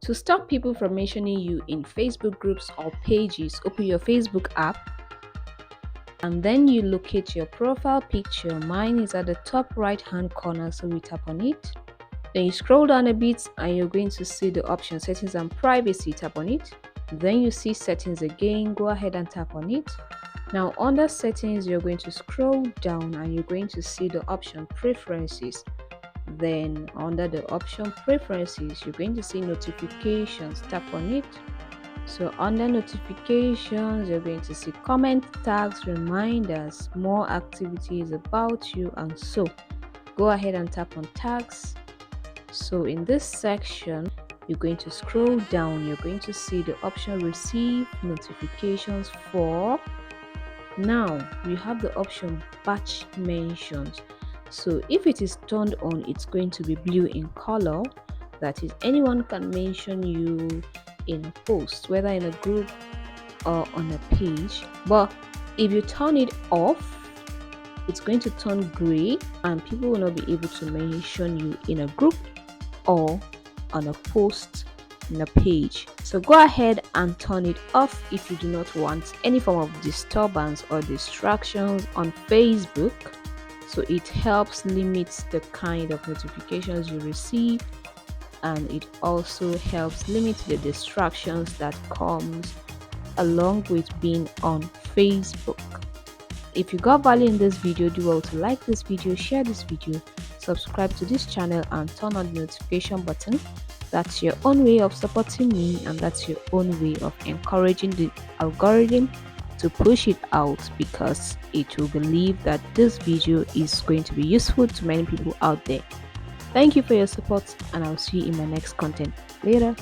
To stop people from mentioning you in Facebook groups or pages, open your Facebook app and then you locate your profile picture. Mine is at the top right hand corner, so we tap on it. Then you scroll down a bit and you're going to see the option settings and privacy. Tap on it. Then you see settings again. Go ahead and tap on it. Now under settings, you're going to scroll down and you're going to see the option preferences. Then under the option preferences, you're going to see notifications. Tap on it. So under notifications, you're going to see comment, tags, reminders, more activities about you, and so go ahead and tap on tags. So in this section, you're going to scroll down. You're going to see the option receive notifications for. Now you have the option batch mentions. So if it is turned on, it's going to be blue in color. That is, anyone can mention you in a post, whether in a group or on a page. But if you turn it off, it's going to turn gray and people will not be able to mention you in a group or on a post in a page. So go ahead and turn it off if you do not want any form of disturbance or distractions on Facebook. So it helps limit the kind of notifications you receive, and it also helps limit the distractions that comes along with being on Facebook. If you got value in this video, do well to like this video, share this video, subscribe to this channel and turn on the notification button. That's your own way of supporting me, and that's your own way of encouraging the algorithm to push it out, because it will believe that this video is going to be useful to many people out there. Thank you for your support, and I'll see you in my next content. Later.